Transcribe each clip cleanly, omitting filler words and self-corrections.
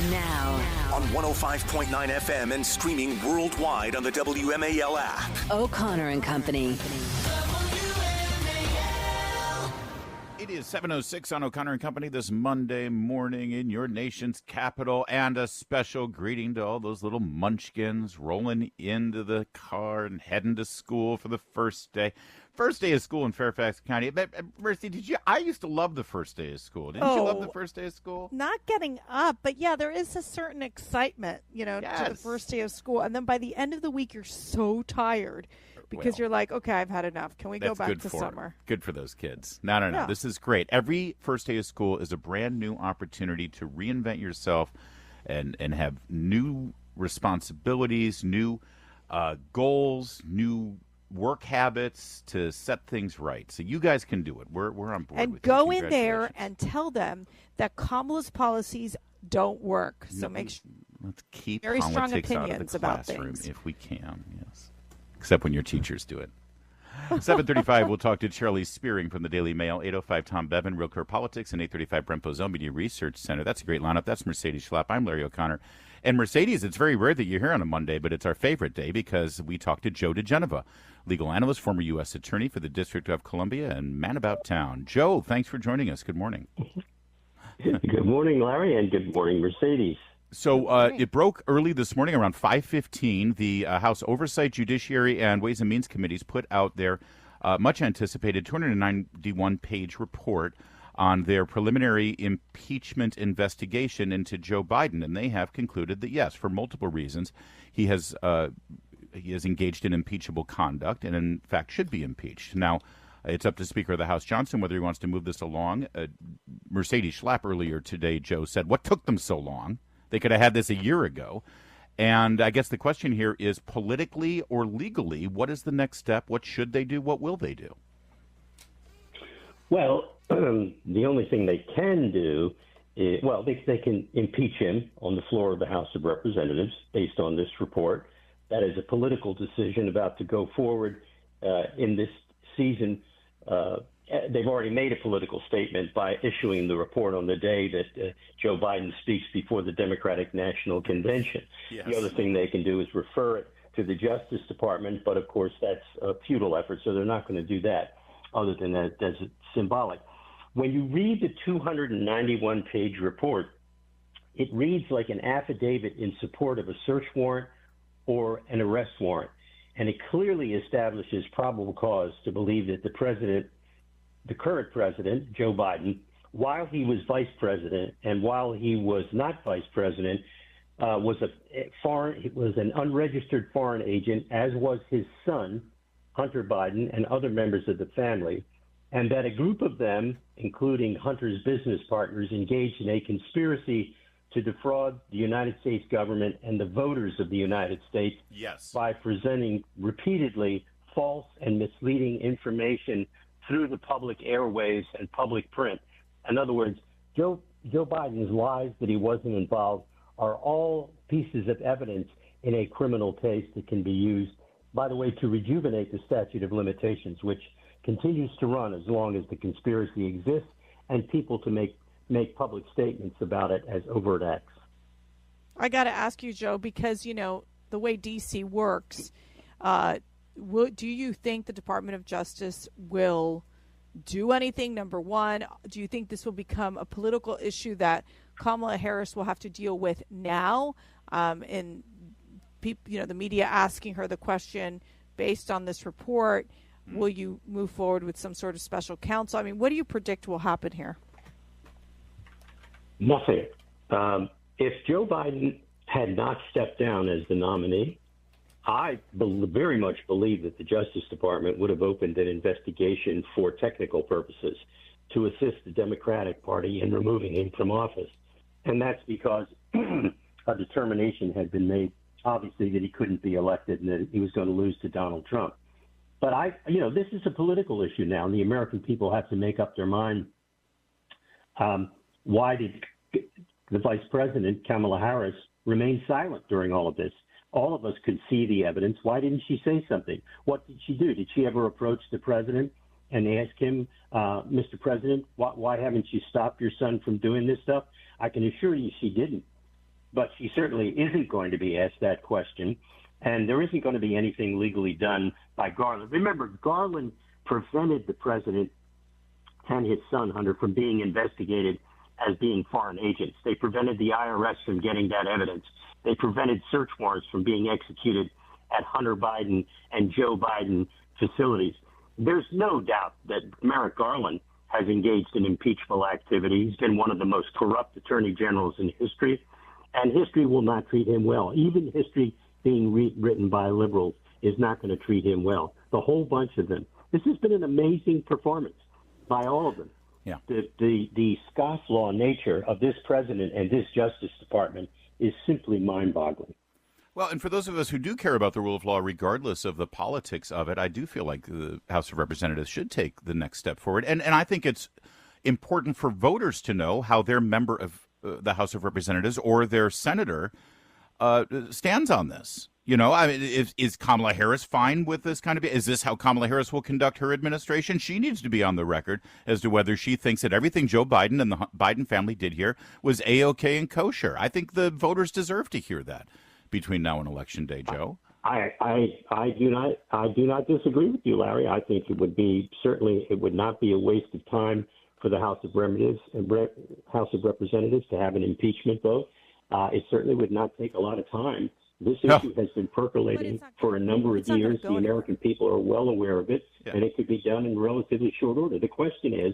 Now. On 105.9 FM and streaming worldwide on the WMAL app. O'Connor and Company. It is 7:06 on O'Connor and Company this Monday morning in your nation's capital, and a special greeting to all those little munchkins rolling into the car and heading to school for the first day. First day of school in Fairfax County. Mercy, I used to love the first day of school. Didn't you love the first day of school? Not getting up, but yeah, there is a certain excitement, to the first day of school. And then by the end of the week, you're so tired because you're like, okay, I've had enough. Can we go back to summer? Good for those kids. No. Yeah. This is great. Every first day of school is a brand new opportunity to reinvent yourself and have new responsibilities, new goals, new work habits to set things right. So you guys can do it. We're on board and with go in there and tell them that Kamala's policies don't work. So let's keep very strong politics opinions out of the about classroom things if we can. Yes, except when your teachers do it. 7:35. We'll talk to Charlie Spiering from the Daily Mail. 8:05. Tom Bevan, Real Clear Politics, and 8:35. Brent Bozell, Media Research Center. That's a great lineup. That's Mercedes Schlapp. I'm Larry O'Connor. And Mercedes, it's very rare that you're here on a Monday, but it's our favorite day because we talked to Joe diGenova, legal analyst, former U.S. attorney for the District of Columbia, and man about town. Joe, thanks for joining us. Good morning. Good morning, Larry, and good morning, Mercedes. So it broke early this morning around 5:15. The House Oversight, Judiciary, and Ways and Means Committees put out their much-anticipated 291-page report on their preliminary impeachment investigation into Joe Biden, and they have concluded that, yes, for multiple reasons, he has engaged in impeachable conduct and, in fact, should be impeached. Now, it's up to Speaker of the House Johnson whether he wants to move this along. Mercedes Schlapp earlier today, Joe, said, what took them so long? They could have had this a year ago. And I guess the question here is, politically or legally, what is the next step? What should they do? What will they do? Well, the only thing they can do is, they can impeach him on the floor of the House of Representatives based on this report. That is a political decision about to go forward in this season. They've already made a political statement by issuing the report on the day that Joe Biden speaks before the Democratic National Convention. Yes. The other thing they can do is refer it to the Justice Department, but of course that's a futile effort, so they're not going to do that. Other than that, that's symbolic. When you read the 291-page report, it reads like an affidavit in support of a search warrant or an arrest warrant, and it clearly establishes probable cause to believe that the current president, Joe Biden, while he was vice president and while he was not vice president, was an unregistered foreign agent, as was his son, Hunter Biden, and other members of the family, and that a group of them, including Hunter's business partners, engaged in a conspiracy to defraud the United States government and the voters of the United States by presenting repeatedly false and misleading information through the public airwaves and public print. In other words, Joe Biden's lies that he wasn't involved are all pieces of evidence in a criminal case that can be used, by the way, to rejuvenate the statute of limitations, which continues to run as long as the conspiracy exists and people to make public statements about it as overt acts. I got to ask you, Joe, because, the way D.C. works, do you think the Department of Justice will do anything? Number one, do you think this will become a political issue that Kamala Harris will have to deal with now? And people, the media asking her the question based on this report, will you move forward with some sort of special counsel? I mean, what do you predict will happen here? Nothing. If Joe Biden had not stepped down as the nominee, I very much believe that the Justice Department would have opened an investigation for technical purposes to assist the Democratic Party in removing him from office. And that's because a determination had been made, obviously, that he couldn't be elected and that he was going to lose to Donald Trump. But this is a political issue now, and the American people have to make up their mind. Why did the Vice President, Kamala Harris, remain silent during all of this? All of us could see the evidence. Why didn't she say something? What did she do? Did she ever approach the president and ask him, Mr. President, why haven't you stopped your son from doing this stuff? I can assure you she didn't. but she certainly isn't going to be asked that question. And there isn't going to be anything legally done by Garland. Remember, Garland prevented the president and his son, Hunter, from being investigated as being foreign agents. They prevented the IRS from getting that evidence. They prevented search warrants from being executed at Hunter Biden and Joe Biden facilities. There's no doubt that Merrick Garland has engaged in impeachable activity. He's been one of the most corrupt attorney generals in history, and history will not treat him well. Even history being written by liberals is not going to treat him well. The whole bunch of them. This has been an amazing performance by all of them. Yeah. The scofflaw nature of this president and this Justice Department is simply mind-boggling. Well, and for those of us who do care about the rule of law, regardless of the politics of it, I do feel like the House of Representatives should take the next step forward. And I think it's important for voters to know how their member of the House of Representatives or their senator stands on this. You know, I mean, is Kamala Harris fine with this kind of? Is this how Kamala Harris will conduct her administration? She needs to be on the record as to whether she thinks that everything Joe Biden and the Biden family did here was A-OK and kosher. I think the voters deserve to hear that between now and Election Day, Joe. I do not disagree with you, Larry. I think it would not be a waste of time for the House of Representatives to have an impeachment vote. It certainly would not take a lot of time. This issue has been percolating for a number of years. The American people are well aware of it, and it could be done in relatively short order. The question is,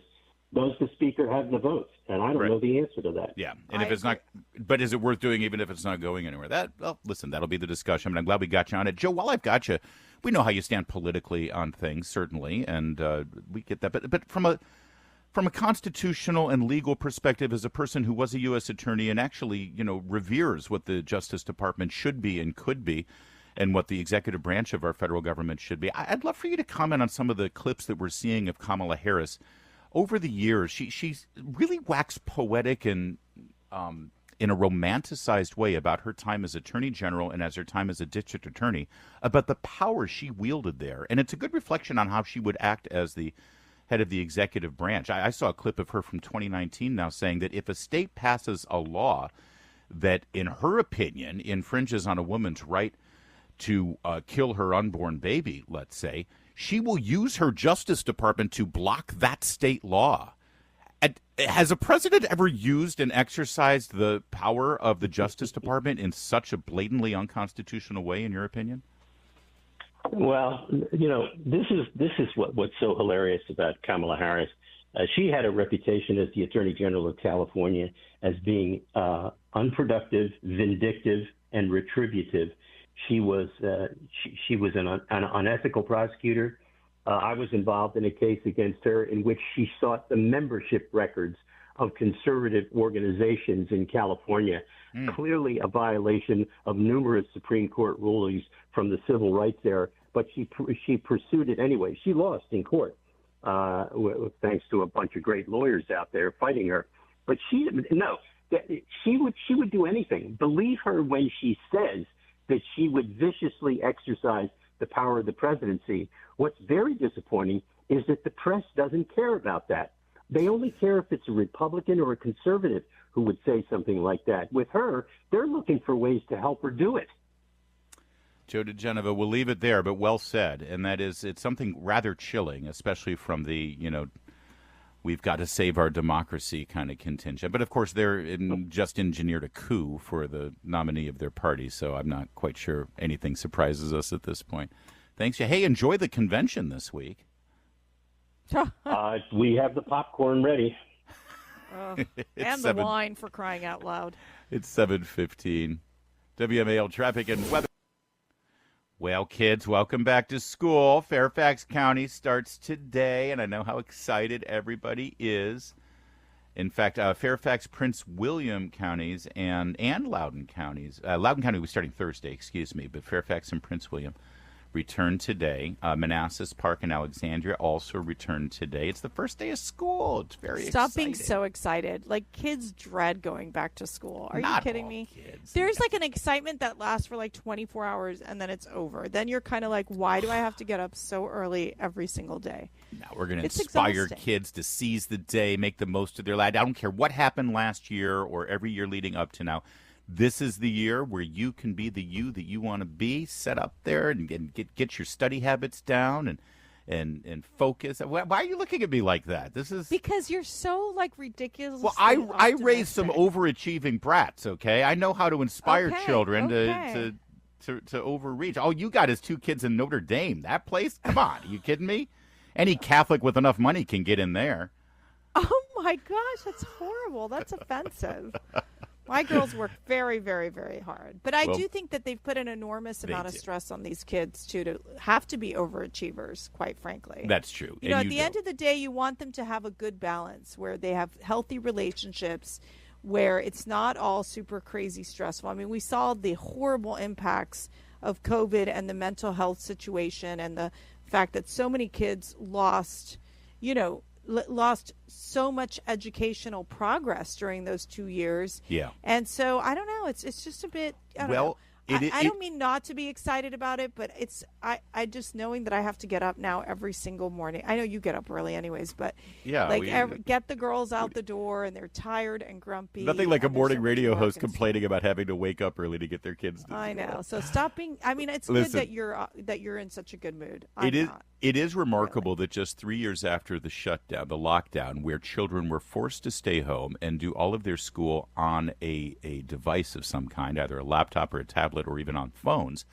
does the Speaker have the votes? And I don't know the answer to that. Yeah, and if it's not, but is it worth doing even if it's not going anywhere? Listen, that'll be the discussion, but I'm glad we got you on it. Joe, while I've got you, we know how you stand politically on things, certainly, and we get that. But from a constitutional and legal perspective, as a person who was a U.S. attorney and actually, reveres what the Justice Department should be and could be, and what the executive branch of our federal government should be, I'd love for you to comment on some of the clips that we're seeing of Kamala Harris over the years. She's really waxed poetic and in a romanticized way about her time as Attorney General and as her time as a district attorney, about the power she wielded there. And it's a good reflection on how she would act as the head of the executive branch. I saw a clip of her from 2019 now saying that if a state passes a law that, in her opinion, infringes on a woman's right to kill her unborn baby, let's say, she will use her Justice Department to block that state law. Has a president ever used and exercised the power of the Justice Department in such a blatantly unconstitutional way, in your opinion? Well, this is what's so hilarious about Kamala Harris. She had a reputation as the Attorney General of California as being unproductive, vindictive, and retributive. She was an unethical prosecutor. I was involved in a case against her in which she sought the membership records of conservative organizations in California, clearly a violation of numerous Supreme Court rulings from the civil rights era. But she pursued it anyway. She lost in court, thanks to a bunch of great lawyers out there fighting her. But she would do anything. Believe her when she says that she would viciously exercise the power of the presidency. What's very disappointing is that the press doesn't care about that. They only care if it's a Republican or a conservative who would say something like that. With her, they're looking for ways to help her do it. Joe diGenova, we'll leave it there, but well said. And that is, it's something rather chilling, especially from the, we've got to save our democracy kind of contingent. But, of course, they're just engineered a coup for the nominee of their party, so I'm not quite sure anything surprises us at this point. Thanks. Hey, enjoy the convention this week. We have the popcorn ready. And the wine, for crying out loud. It's 7:15. WMAL traffic and weather. Well, kids, welcome back to school. Fairfax County starts today, and I know how excited everybody is. In fact, Fairfax, Prince William counties and Loudoun counties. Loudoun County was starting Thursday, but Fairfax and Prince William return today. Manassas Park and Alexandria also return today. It's the first day of school. It's very exciting. Stop being so excited. Like, kids dread going back to school. Are you kidding me? Kids. There's like an excitement that lasts for like 24 hours and then it's over. Then you're kind of like, why do I have to get up so early every single day? Now we're going to inspire kids to seize the day, make the most of their life. I don't care what happened last year or every year leading up to now. This is the year where you can be the you that you want to be, set up there and get your study habits down and focus. Why are you looking at me like that? This is because you're so like ridiculous. Well, I raised some overachieving brats. Okay, I know how to inspire children to overreach. All you got is 2 kids in Notre Dame. That place? Come on, are you kidding me? Any Catholic with enough money can get in there. Oh my gosh, that's horrible. That's offensive. My girls work very, very, very hard. But I do think that they've put an enormous amount of stress on these kids, too, to have to be overachievers, quite frankly. That's true. You know, at the end of the day, you want them to have a good balance where they have healthy relationships, where it's not all super crazy stressful. I mean, we saw the horrible impacts of COVID and the mental health situation and the fact that so many kids lost so much educational progress during those 2 years. Yeah. And so I don't know. It's just a bit. I don't mean not to be excited about it, but I just knowing that I have to get up now every single morning. I know you get up early anyways, but get the girls out the door and they're tired and grumpy. Nothing like a morning radio host complaining about having to wake up early to get their kids to school. I know. So stop being. I mean, it's good that you're in such a good mood. It is remarkable that just 3 years after the shutdown, the lockdown, where children were forced to stay home and do all of their school on a device of some kind, either a laptop or a tablet or even on phones.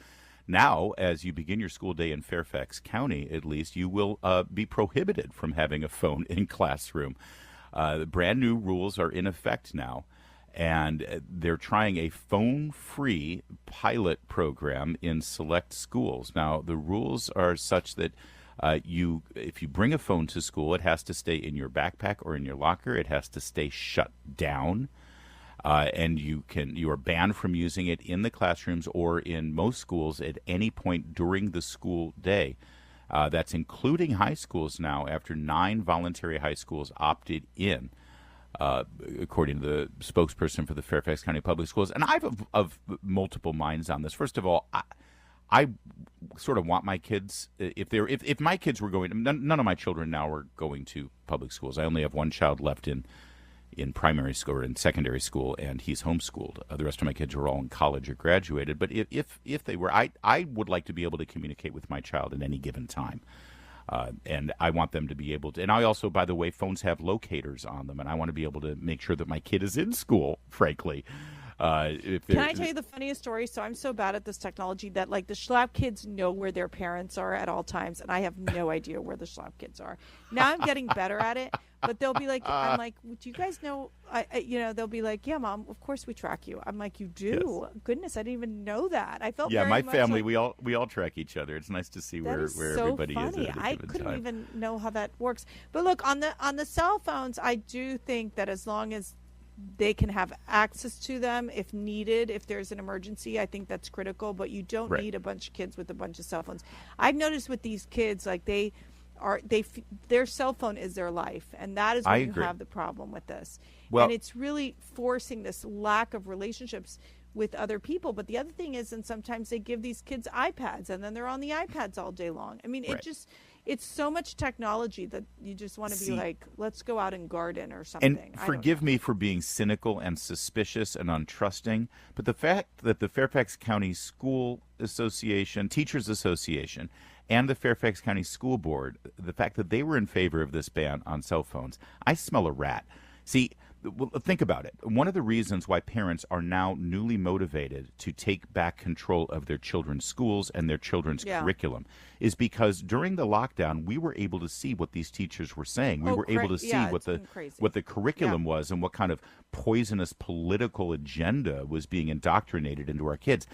Now, as you begin your school day in Fairfax County, at least, you will be prohibited from having a phone in classroom. The brand new rules are in effect now, and they're trying a phone-free pilot program in select schools. Now, the rules are such that if you bring a phone to school, it has to stay in your backpack or in your locker. It has to stay shut down. And you are banned from using it in the classrooms or in most schools at any point during the school day. That's including high schools now, after 9 voluntary high schools opted in, according to the spokesperson for the Fairfax County Public Schools. And I've of multiple minds on this. First of all, I sort of want my kids, if my kids were going, none of my children now are going to public schools. I only have one child left in primary school or in secondary school, and he's homeschooled. The rest of my kids are all in college or graduated. But if they were, I would like to be able to communicate with my child at any given time. And I want them to be able to. And I also, by the way, phones have locators on them, and I want to be able to make sure that my kid is in school, frankly. Can I tell you the funniest story? So I'm so bad at this technology that like the Schlapp kids know where their parents are at all times, and I have no idea where the Schlapp kids are. Now I'm getting better at it, but they'll be like, I'm like, do you guys know? They'll be like, yeah, Mom, of course we track you. I'm like, you do? Yes. Goodness, I didn't even know that. I felt very my much family, like, we all track each other. It's nice to see where so everybody funny. is. I couldn't even know how that works. But look, on the cell phones, I do think that as long as they can have access to them if needed, if there's an emergency, I think that's critical. But you don't need a bunch of kids with a bunch of cell phones. I've noticed with these kids, like their cell phone is their life, and that is when you have the problem with this. And it's really forcing this lack of relationships with other people. But the other thing is, and sometimes they give these kids iPads, and then they're on the iPads all day long. I mean, it's so much technology that you just want to be like, let's go out and garden or something. And forgive me for being cynical and suspicious and untrusting, but the fact that the Fairfax County School Association, Teachers Association, and the Fairfax County School Board, the fact that they were in favor of this ban on cell phones, I smell a rat. See, think about it. One of the reasons why parents are now newly motivated to take back control of their children's schools and their children's curriculum is because during the lockdown, we were able to see what these teachers were saying. We were able to see what the curriculum was and what kind of poisonous political agenda was being indoctrinated into our kids.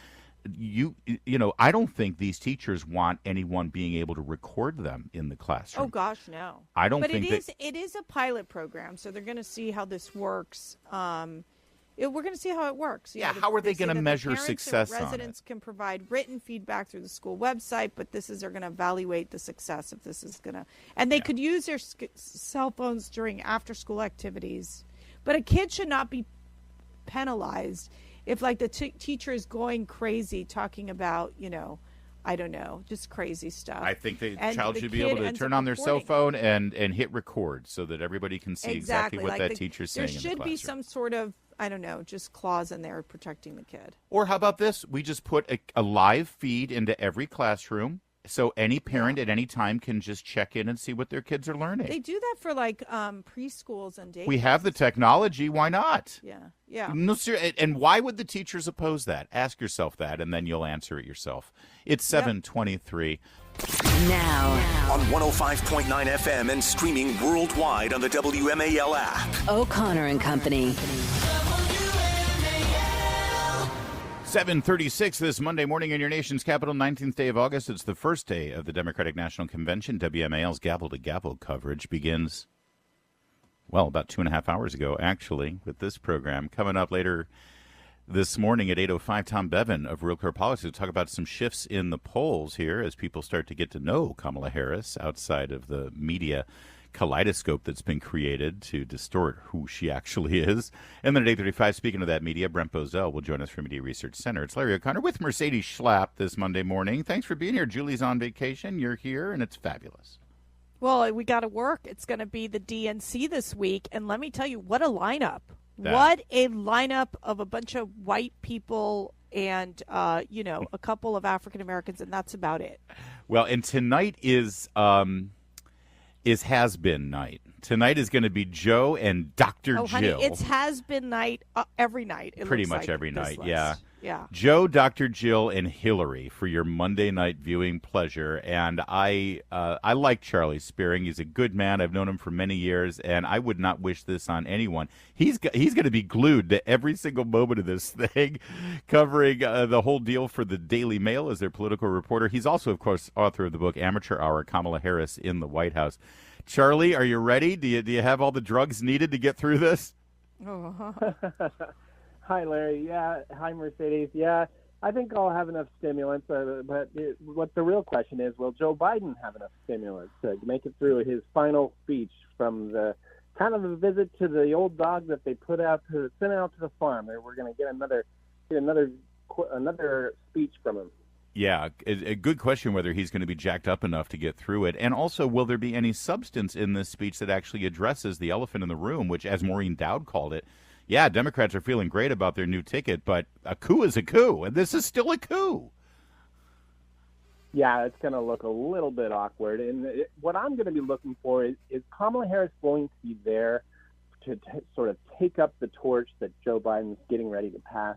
I don't think these teachers want anyone being able to record them in the classroom. Oh gosh, no. I don't think it is a pilot program, so they're going to see how this works. We're going to see how it works. How are they going to measure success on it? Residents can provide written feedback through the school website, but they're going to evaluate the success if this is going to. And they could use their cell phones during after-school activities, but a kid should not be penalized if like the teacher is going crazy talking about, I don't know, just crazy stuff. I think the child should be able to turn on their cell phone and hit record so that everybody can see exactly what that teacher's saying in the classroom. There should be some sort of I don't know, just clause in there protecting the kid. Or how about this? We just put a live feed into every classroom, so any parent at any time can just check in and see what their kids are learning. They do that for like preschools and daycares. We have the technology. Why not? Yeah. No, and why would the teachers oppose that? Ask yourself that, and then you'll answer it yourself. It's 7:23. Now on 105.9 FM and streaming worldwide on the WMAL app. O'Connor and Company. 7:36 this Monday morning in your nation's capital, 19th day of August. It's the first day of the Democratic National Convention. WMAL's Gavel to Gavel coverage begins, well, about 2.5 hours ago, actually, with this program. Coming up later this morning at 8:05, Tom Bevan of Real Clear Politics will talk about some shifts in the polls here as people start to get to know Kamala Harris outside of the media kaleidoscope that's been created to distort who she actually is. And then at 8:35, speaking of that media, Brent Bozell will join us from Media Research Center. It's Larry O'Connor with Mercedes Schlapp this Monday morning. Thanks for being here. Julie's on vacation. You're here, and it's fabulous. Well, we got to work. It's going to be the DNC this week. And let me tell you, what a lineup. What a lineup of a bunch of white people and, a couple of African Americans, and that's about it. Well, and tonight is has-been night. Tonight is going to be Joe and Dr. Jill. Honey, it's has-been night every night. Pretty much every night, yeah. Yeah. Joe, Dr. Jill, and Hillary for your Monday night viewing pleasure. And I like Charlie Spiering. He's a good man. I've known him for many years, and I would not wish this on anyone. He's going to be glued to every single moment of this thing, covering the whole deal for the Daily Mail as their political reporter. He's also, of course, author of the book Amateur Hour, Kamala Harris in the White House. Charlie, are you ready? Do you have all the drugs needed to get through this? Hi, Larry. Yeah. Hi, Mercedes. Yeah, I think I'll have enough stimulants. What the real question is, will Joe Biden have enough stimulants to make it through his final speech from the kind of a visit to the old dog that they sent out to the farm? We're going to get another speech from him. Yeah, a good question whether he's going to be jacked up enough to get through it. And also, will there be any substance in this speech that actually addresses the elephant in the room, which, as Maureen Dowd called it, yeah, Democrats are feeling great about their new ticket, but a coup is a coup, and this is still a coup. Yeah, it's going to look a little bit awkward. And what I'm going to be looking for is Kamala Harris going to be there to sort of take up the torch that Joe Biden's getting ready to pass?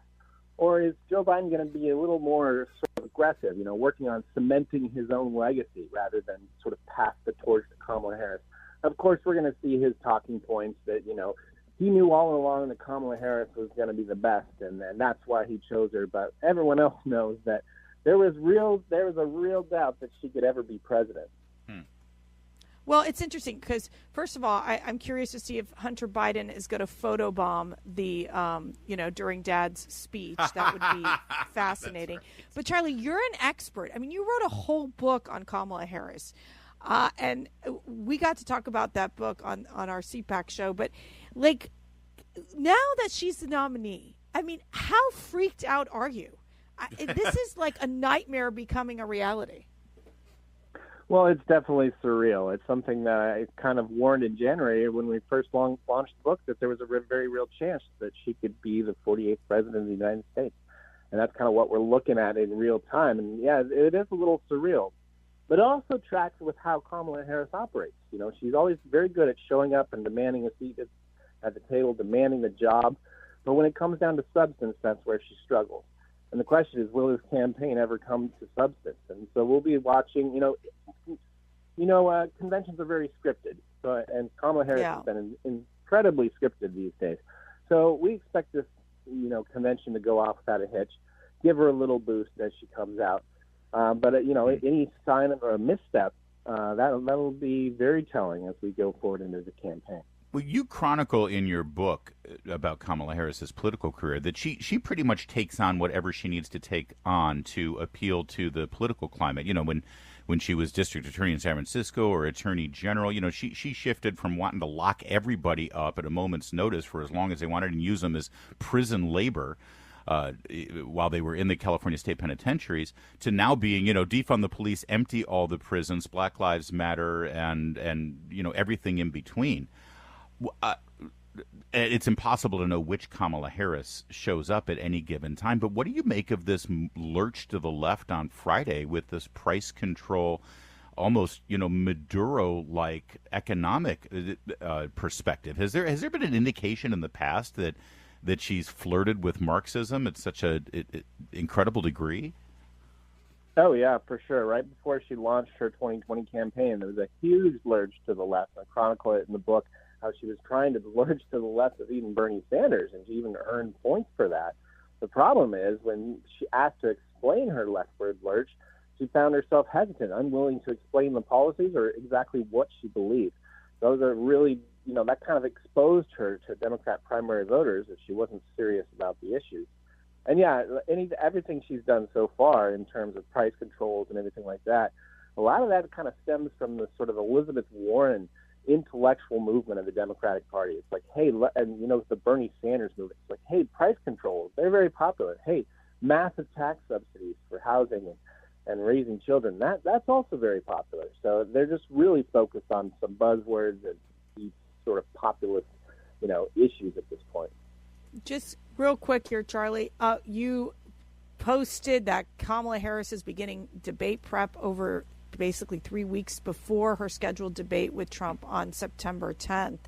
Or is Joe Biden going to be a little more sort of aggressive, working on cementing his own legacy rather than sort of pass the torch to Kamala Harris? Of course, we're going to see his talking points that, he knew all along that Kamala Harris was going to be the best, and that's why he chose her. But everyone else knows that there was a real doubt that she could ever be president. Well, it's interesting because, first of all, I'm curious to see if Hunter Biden is going to photobomb the, during Dad's speech. That would be fascinating. Right. But, Charlie, you're an expert. I mean, you wrote a whole book on Kamala Harris. And we got to talk about that book on our CPAC show. But, now that she's the nominee, I mean, how freaked out are you? This is like a nightmare becoming a reality. Well, it's definitely surreal. It's something that I kind of warned in January when we first launched the book, that there was a very real chance that she could be the 48th president of the United States. And that's kind of what we're looking at in real time. And, yeah, it is a little surreal. But it also tracks with how Kamala Harris operates. She's always very good at showing up and demanding a seat at the table, demanding the job. But when it comes down to substance, that's where she struggles. And the question is, will his campaign ever come to substance? And so we'll be watching. Conventions are very scripted, and Kamala Harris has been incredibly scripted these days. So we expect this, convention to go off without a hitch, give her a little boost as she comes out. But any sign of a misstep, that'll be very telling as we go forward into the campaign. Well, you chronicle in your book about Kamala Harris's political career that she pretty much takes on whatever she needs to take on to appeal to the political climate. When she was district attorney in San Francisco or attorney general, she shifted from wanting to lock everybody up at a moment's notice for as long as they wanted and use them as prison labor while they were in the California state penitentiaries, to now being, defund the police, empty all the prisons, Black Lives Matter, and everything in between. it's impossible to know which Kamala Harris shows up at any given time. But what do you make of this lurch to the left on Friday with this price control, almost Maduro-like economic perspective? Has there been an indication in the past that she's flirted with Marxism at such a incredible degree? Oh, yeah, for sure. Right before she launched her 2020 campaign, there was a huge lurch to the left. I chronicle it in the book, how she was trying to lurch to the left of even Bernie Sanders, and she even earned points for that. The problem is when she asked to explain her leftward lurch, she found herself hesitant, unwilling to explain the policies or exactly what she believed. Those are really, that kind of exposed her to Democrat primary voters if she wasn't serious about the issues. And yeah, everything she's done so far in terms of price controls and everything like that, a lot of that kind of stems from the sort of Elizabeth Warren intellectual movement of the Democratic Party. It's like, hey, and the Bernie Sanders movement, it's like, hey, price controls, they're very popular. Hey, massive tax subsidies for housing and raising children, that's also very popular. So they're just really focused on some buzzwords and these sort of populist, issues at this point. Just real quick here, Charlie, you posted that Kamala Harris is beginning debate prep over basically 3 weeks before her scheduled debate with Trump on September 10th.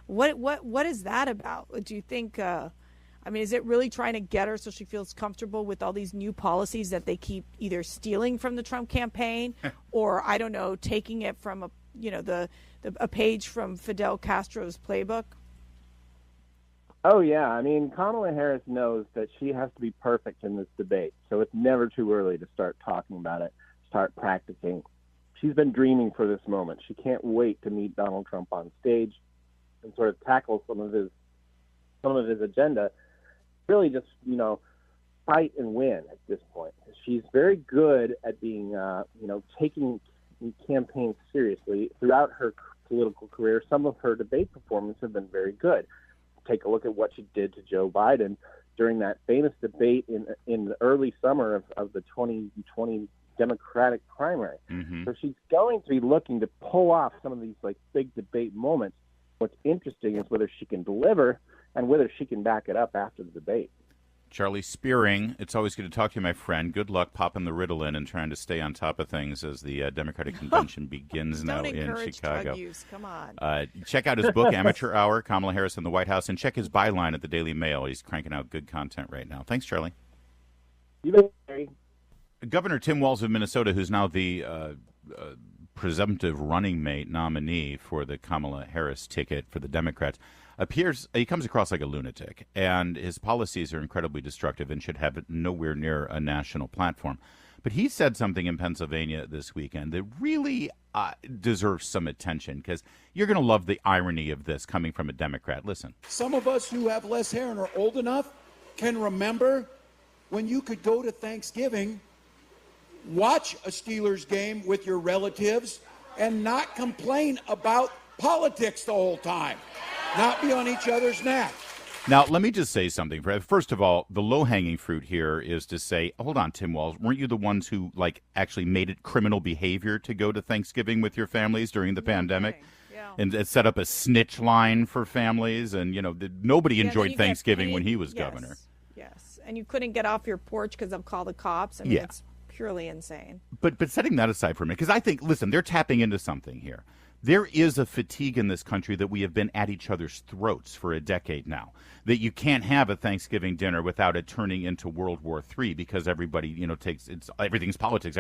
What is that about? Do you think, is it really trying to get her so she feels comfortable with all these new policies that they keep either stealing from the Trump campaign or, I don't know, taking it from a page from Fidel Castro's playbook? Oh, yeah. Kamala Harris knows that she has to be perfect in this debate, so it's never too early to start talking about it, start practicing. She's been dreaming for this moment. She can't wait to meet Donald Trump on stage and sort of tackle some of his agenda. Really just, fight and win at this point. She's very good at being, taking campaigns seriously. Throughout her political career, some of her debate performances have been very good. Take a look at what she did to Joe Biden during that famous debate in the early summer of the 2020 Democratic primary. Mm-hmm. So she's going to be looking to pull off some of these big debate moments. What's interesting is whether she can deliver and whether she can back it up after the debate. Charlie Spiering, it's always good to talk to you, my friend. Good luck popping the Ritalin and trying to stay on top of things as the Democratic Convention begins now in Chicago. Drug use. Come on. Check out his book, Amateur Hour, Kamala Harris in the White House, and check his byline at the Daily Mail. He's cranking out good content right now. Thanks, Charlie. You bet, Harry. Governor Tim Walz of Minnesota, who's now the presumptive running mate nominee for the Kamala Harris ticket for the Democrats, he comes across like a lunatic, and his policies are incredibly destructive and should have nowhere near a national platform. But he said something in Pennsylvania this weekend that really deserves some attention, because you're going to love the irony of this coming from a Democrat. Listen. Some of us who have less hair and are old enough can remember when you could go to Thanksgiving, watch a Steelers game with your relatives, and not complain about politics the whole time. Not be on each other's neck. Now, let me just say something. First of all, the low-hanging fruit here is to say, hold on, Tim Walz, weren't you the ones who, actually made it criminal behavior to go to Thanksgiving with your families during the pandemic? Yeah. And set up a snitch line for families, and, nobody enjoyed Thanksgiving when he was yes, governor. Yes, and you couldn't get off your porch because they'll call the cops. It's purely insane. But setting that aside for a minute, because I think, listen, they're tapping into something here. There is a fatigue in this country that we have been at each other's throats for a decade now, that you can't have a Thanksgiving dinner without it turning into World War III because everybody, everything's politics.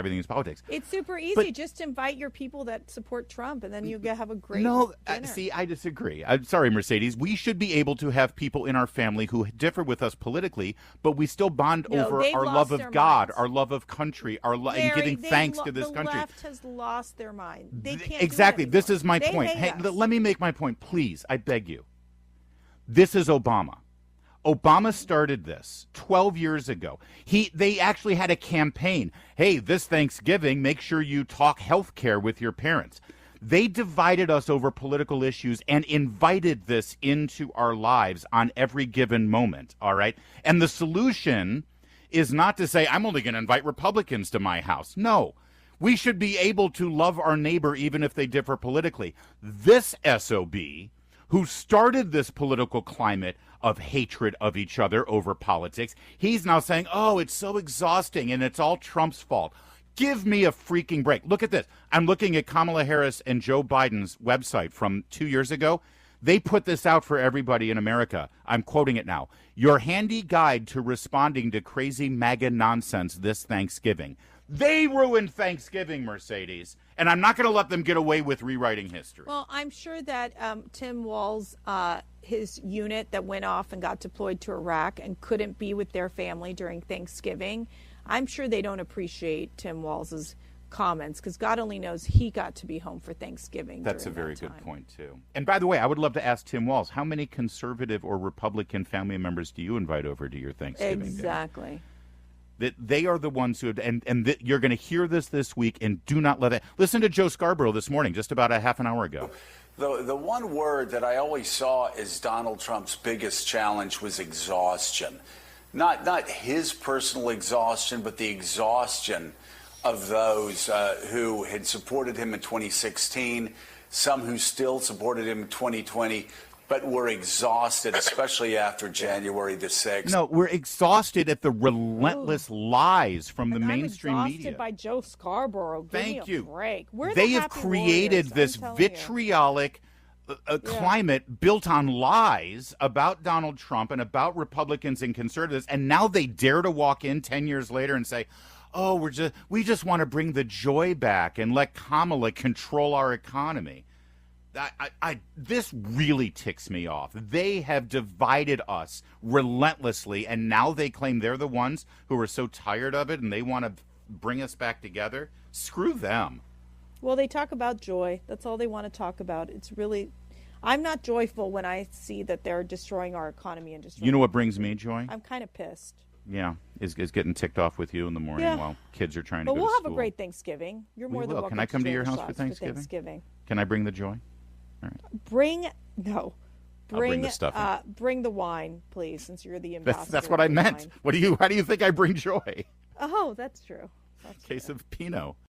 It's super easy. But, just invite your people that support Trump, and then you have a great dinner. See, I disagree. I'm sorry, Mercedes. We should be able to have people in our family who differ with us politically, but we still bond over our love of God, our love of country, and giving thanks to this country. The left has lost their mind. They can't exactly. Do This is my point. Hey, let me make my point, please. I beg you. This is Obama. Obama started this 12 years ago. They actually had a campaign. Hey, this Thanksgiving, make sure you talk health care with your parents. They divided us over political issues and invited this into our lives on every given moment, all right? And the solution is not to say, I'm only going to invite Republicans to my house. No. We should be able to love our neighbor even if they differ politically. This SOB who started this political climate of hatred of each other over politics, he's now saying, oh, it's so exhausting and it's all Trump's fault. Give me a freaking break. Look at this. I'm looking at Kamala Harris and Joe Biden's website from 2 years ago. They put this out for everybody in America. I'm quoting it now. Your handy guide to responding to crazy MAGA nonsense this Thanksgiving. They ruined Thanksgiving, Mercedes, and I'm not going to let them get away with rewriting history. Well, I'm sure that Tim Walz, his unit that went off and got deployed to Iraq and couldn't be with their family during Thanksgiving, I'm sure they don't appreciate Tim Walz's comments, because God only knows he got to be home for Thanksgiving. That's a very good point, too. And by the way, I would love to ask Tim Walz, how many conservative or Republican family members do you invite over to your Thanksgiving dinner? Exactly. That they are the ones who, you're going to hear this week, and do not let it. Listen to Joe Scarborough this morning, just about a half an hour ago. The one word that I always saw as Donald Trump's biggest challenge was exhaustion. Not his personal exhaustion, but the exhaustion of those who had supported him in 2016, some who still supported him in 2020, but were exhausted, especially after January the 6th. No, we're exhausted at the relentless lies from the mainstream I'm media. exhausted by Joe Scarborough. Give Thank me you. a break. We're They the have happy created warriors, this I'm telling vitriolic climate built on lies about Donald Trump and about Republicans and conservatives, and now they dare to walk in 10 years later and say, oh, we just want to bring the joy back and let Kamala control our economy. This really ticks me off. They have divided us relentlessly, and now they claim they're the ones who are so tired of it and they want to bring us back together. Screw them. Well, they talk about joy. That's all they want to talk about. It's really, I'm not joyful when I see that they're destroying our economy and destroying. You know what brings me joy? I'm kind of pissed. Yeah, is getting ticked off with you in the morning while kids are trying to go to school. But we'll have a great Thanksgiving. You're more than welcome. Can I come to your house Schlapp for Thanksgiving? Can I bring the joy? All right. Bring the stuffing. Bring the wine, please, since you're the ambassador. That's what I meant. Wine. How do you think I bring joy? Oh, that's true. Case of Pinot.